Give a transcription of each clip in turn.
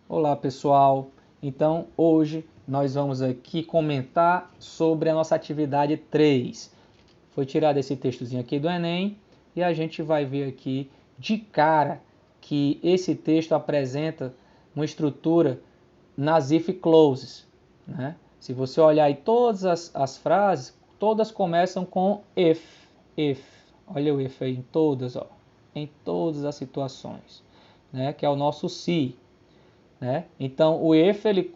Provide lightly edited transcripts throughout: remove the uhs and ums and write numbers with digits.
Olá pessoal, então hoje nós vamos aqui comentar sobre a nossa atividade 3. Foi tirado esse textozinho aqui do Enem e a gente vai ver aqui de cara que esse texto apresenta uma estrutura nas if clauses, né? Se você olhar aí todas as frases, todas começam com if. Olha o if aí em todas, ó, em todas as situações, né? Que é o nosso se. Né? Então, o if ele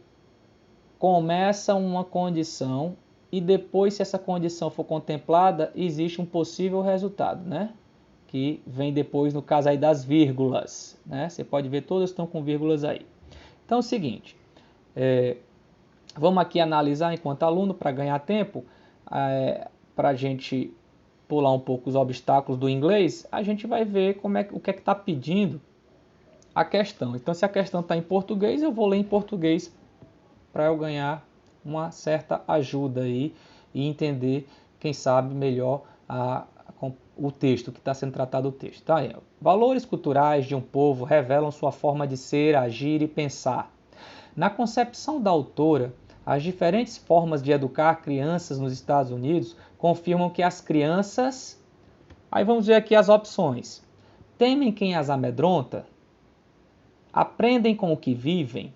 começa uma condição e depois, se essa condição for contemplada, existe um possível resultado, né? Que vem depois, no caso aí das vírgulas. Né? Você pode ver, todas estão com vírgulas aí. Então, é o seguinte, vamos aqui analisar enquanto aluno para ganhar tempo, para a gente pular um pouco os obstáculos do inglês, a gente vai ver o que é que está pedindo a questão. Então, se a questão está em português, eu vou ler em português para eu ganhar uma certa ajuda aí e entender, quem sabe, melhor o texto, que está sendo tratado o texto. Então, aí, valores culturais de um povo revelam sua forma de ser, agir e pensar. Na concepção da autora, as diferentes formas de educar crianças nos Estados Unidos confirmam que as crianças... Aí vamos ver aqui as opções. Temem quem as amedronta, aprendem com o que vivem,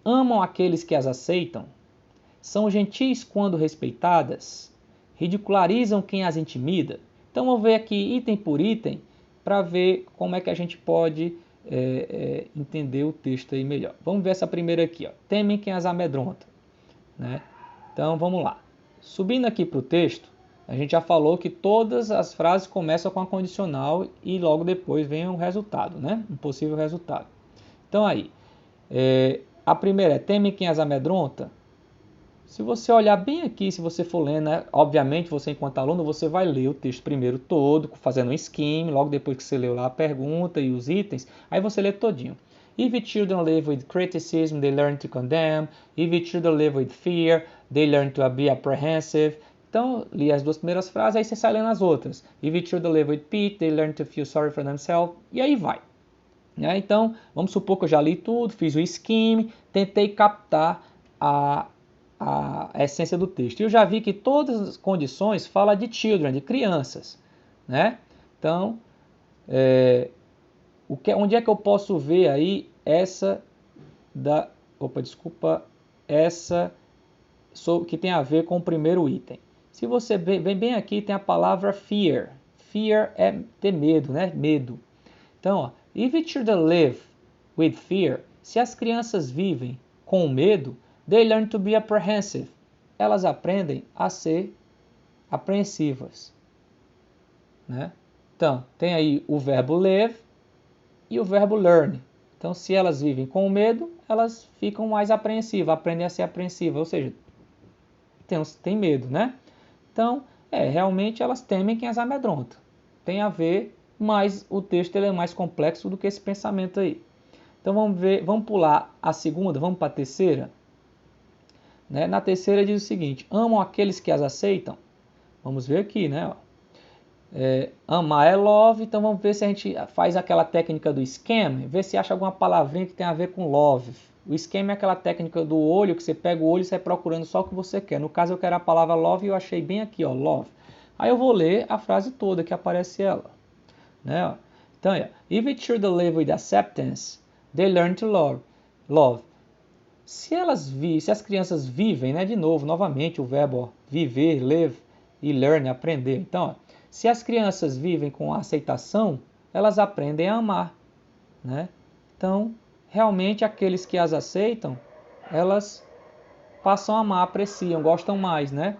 amam aqueles que as aceitam, são gentis quando respeitadas, ridicularizam quem as intimida. Então vamos ver aqui item por item para ver como é que a gente pode entender o texto aí melhor. Vamos ver essa primeira aqui, ó. Temem quem as amedronta. Né? Então vamos lá. Subindo aqui para o texto, a gente já falou que todas as frases começam com a condicional e logo depois vem um resultado, né? Um possível resultado. Então aí, a primeira é temem quem as amedronta. Se você olhar bem aqui, se você for lendo, né, obviamente você enquanto aluno, você vai ler o texto primeiro todo, fazendo um skim, logo depois que você leu lá a pergunta e os itens, aí você lê todinho. If children live with criticism, they learn to condemn. If children live with fear, they learn to be apprehensive. Então, li as duas primeiras frases, aí você sai lendo as outras. If children live with pity, they learn to feel sorry for themselves. E aí vai. Então, vamos supor que eu já li tudo, fiz o skim, tentei captar a essência do texto. E eu já vi que todas as condições falam de children, de crianças. Né? Então, onde é que eu posso ver aí essa que tem a ver com o primeiro item? Se você vem bem aqui, tem a palavra fear. Fear é ter medo, né? Medo. Então, ó, if children live with fear, se as crianças vivem com medo, they learn to be apprehensive. Elas aprendem a ser apreensivas. Né? Então, tem aí o verbo live e o verbo learn. Então, se elas vivem com medo, elas ficam mais apreensivas, aprendem a ser apreensivas, ou seja, tem medo, né? Então, realmente elas temem quem as amedronta. Tem a ver, mas o texto ele é mais complexo do que esse pensamento aí. Então vamos pular a segunda, vamos para a terceira. Né? Na terceira diz o seguinte: amam aqueles que as aceitam. Vamos ver aqui, né? Amar é love, então vamos ver se a gente faz aquela técnica do scam, ver se acha alguma palavrinha que tem a ver com love. O scam é aquela técnica do olho, que você pega o olho e sai procurando só o que você quer. No caso eu quero a palavra love e eu achei bem aqui, ó, love. Aí eu vou ler a frase toda que aparece ela. Né? Então, if it should live with acceptance, they learn to love. Se as crianças vivem, né, de novo, novamente o verbo viver, live e learn, aprender. Então, se as crianças vivem com aceitação, elas aprendem a amar. Né? Então, realmente aqueles que as aceitam, elas passam a amar, apreciam, gostam mais. Né?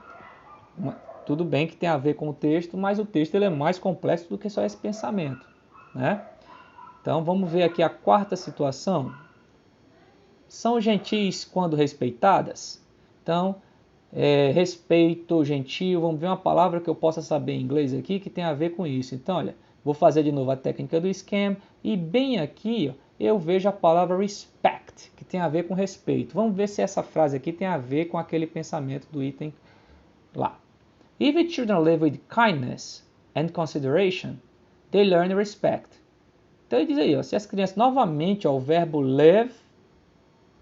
Tudo bem que tem a ver com o texto, mas o texto ele é mais complexo do que só esse pensamento. Né? Então, vamos ver aqui a quarta situação. São gentis quando respeitadas? Então, respeito, gentil, vamos ver uma palavra que eu possa saber em inglês aqui que tem a ver com isso. Então, olha, vou fazer de novo a técnica do scam e bem aqui eu vejo a palavra respect, que tem a ver com respeito. Vamos ver se essa frase aqui tem a ver com aquele pensamento do item lá. If children live with kindness and consideration, they learn respect. Então ele diz aí, se as crianças, novamente, o verbo live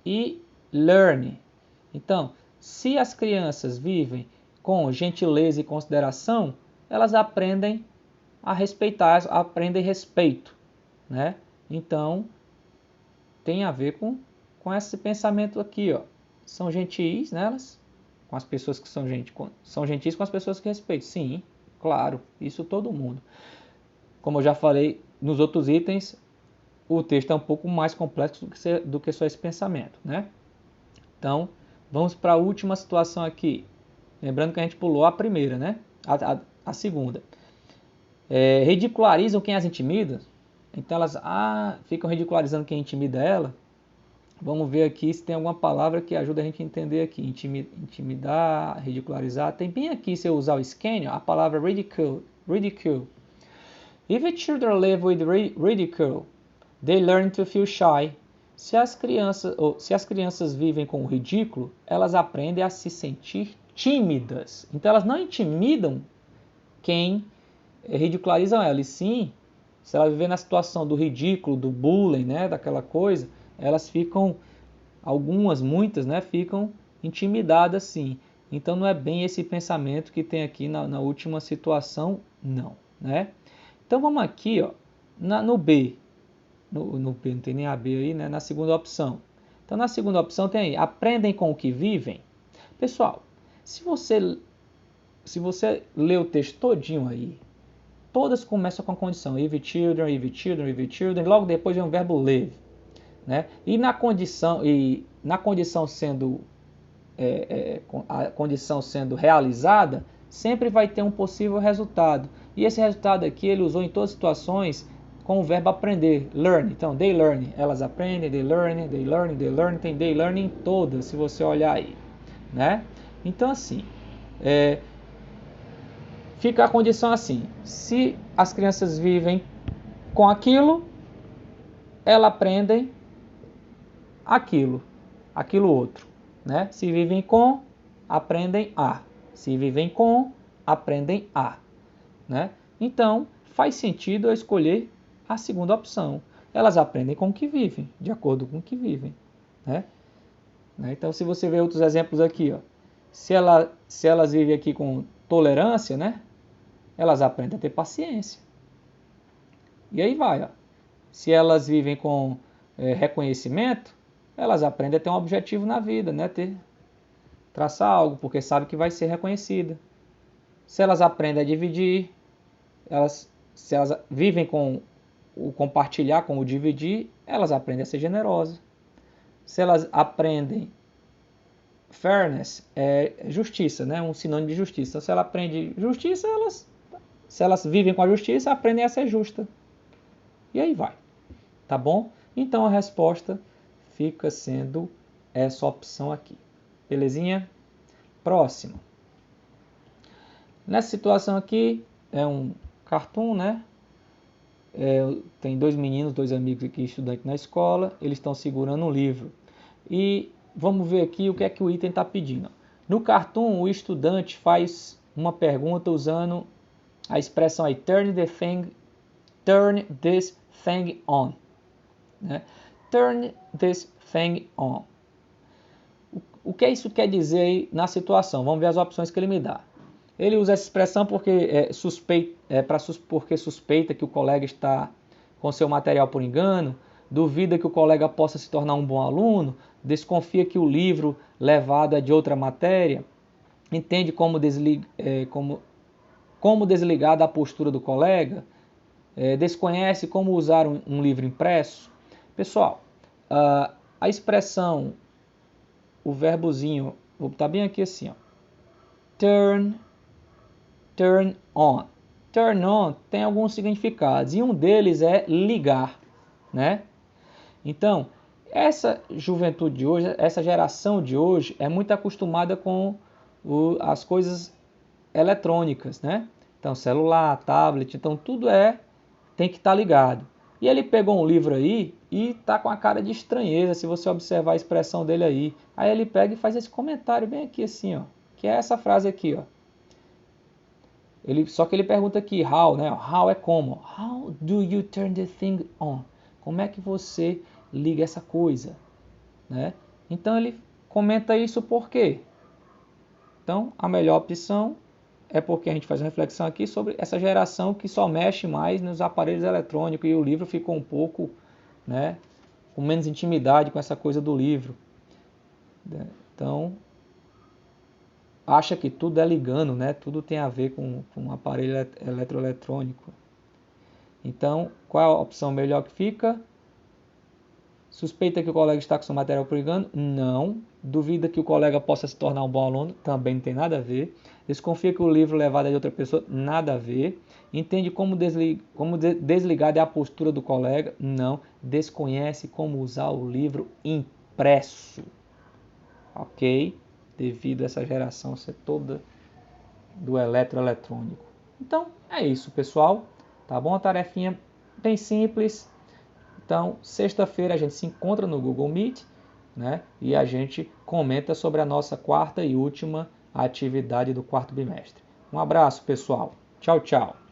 e learn. Então, se as crianças vivem com gentileza e consideração, elas aprendem a respeitar, aprendem respeito, né? Então, tem a ver com esse pensamento aqui, ó. São gentis, né, elas? Com as pessoas que são gentis com as pessoas que respeitam. Sim, claro, isso todo mundo. Como eu já falei nos outros itens, o texto é um pouco mais complexo do que só esse pensamento, né? Então, vamos para a última situação aqui. Lembrando que a gente pulou a primeira, né? A segunda. Ridicularizam quem as intimida. Então elas ficam ridicularizando quem intimida ela. Vamos ver aqui se tem alguma palavra que ajuda a gente a entender aqui. Intimidar, ridicularizar. Tem bem aqui, se eu usar o scan, a palavra ridicule. Ridicule. If children live with ridicule, they learn to feel shy. Se as crianças vivem com o ridículo, elas aprendem a se sentir tímidas. Então elas não intimidam quem ridicularizam ela. E sim, se ela viver na situação do ridículo, do bullying, né, daquela coisa, elas ficam, muitas, né, ficam intimidadas sim. Então não é bem esse pensamento que tem aqui na última situação, não, né? Então vamos aqui, ó, no B. No B, não tem nem a B aí, né? Na segunda opção. Então na segunda opção tem aí, aprendem com o que vivem. Pessoal, se você ler o texto todinho aí, todas começam com a condição if children, if children, if children, logo depois vem o verbo live, né? E na condição sendo a condição sendo realizada, sempre vai ter um possível resultado. E esse resultado aqui ele usou em todas as situações com o verbo aprender, learn. Então, they learn, elas aprendem, they learn, they learn, they learn, tem they learn em todas, se você olhar aí, né? Então, assim, fica a condição assim, se as crianças vivem com aquilo, elas aprendem aquilo outro, né? Se vivem com, aprendem a. Se vivem com, aprendem a, né? Então, faz sentido eu escolher a segunda opção. Elas aprendem com o que vivem, de acordo com o que vivem, né? Então, se você ver outros exemplos aqui, ó, se elas vivem aqui com tolerância, né? Elas aprendem a ter paciência. E aí vai, ó. Se elas vivem com reconhecimento, elas aprendem a ter um objetivo na vida, né? Traçar algo, porque sabe que vai ser reconhecida. Se elas aprendem a dividir, se elas vivem com o compartilhar, com o dividir, elas aprendem a ser generosas. Se elas aprendem fairness, justiça, né? Um sinônimo de justiça. Então, se ela aprende justiça, se elas vivem com a justiça, aprendem a ser justa. E aí vai, tá bom? Então a resposta fica sendo essa opção aqui. Belezinha? Próximo. Nessa situação aqui, é um cartoon, né? Tem dois meninos, dois amigos aqui, estudantes na escola, eles estão segurando um livro. E vamos ver aqui o que é que o item está pedindo. No cartoon, o estudante faz uma pergunta usando a expressão aí, turn this thing on. Né? Turn this thing on. O que isso quer dizer aí na situação? Vamos ver as opções que ele me dá. Ele usa essa expressão porque suspeita que o colega está com seu material por engano, duvida que o colega possa se tornar um bom aluno, desconfia que o livro levado é de outra matéria, entende como desligar da postura do colega, desconhece como usar um livro impresso. Pessoal, a expressão, o verbozinho, vou botar bem aqui assim, ó, turn on. Turn on tem alguns significados e um deles é ligar, né? Então, essa juventude de hoje, essa geração de hoje é muito acostumada com as coisas eletrônicas, né? Então, celular, tablet, então tudo tem que estar ligado. E ele pegou um livro aí e tá com a cara de estranheza, se você observar a expressão dele aí. Aí ele pega e faz esse comentário bem aqui assim, ó, que é essa frase aqui, ó. Só que ele pergunta aqui, how, né? How é como? How do you turn the thing on? Como é que você liga essa coisa? Né? Então ele comenta isso por quê? Então a melhor opção é porque a gente faz uma reflexão aqui sobre essa geração que só mexe mais nos aparelhos eletrônicos e o livro ficou um pouco, né, com menos intimidade com essa coisa do livro. Então, acha que tudo é ligando, né? Tudo tem a ver com um aparelho eletroeletrônico. Então, qual é a opção melhor que fica? Suspeita que o colega está com seu material por engano? Não. Duvida que o colega possa se tornar um bom aluno? Também não tem nada a ver. Desconfia que o livro levado é de outra pessoa? Nada a ver. Entende como desligar da postura do colega? Não. Desconhece como usar o livro impresso. Ok? Devido a essa geração ser toda do eletroeletrônico. Então, é isso, pessoal. Tá bom? A tarefinha bem simples. Então, sexta-feira a gente se encontra no Google Meet, né? E a gente comenta sobre a nossa quarta e última atividade do quarto bimestre. Um abraço, pessoal. Tchau, tchau.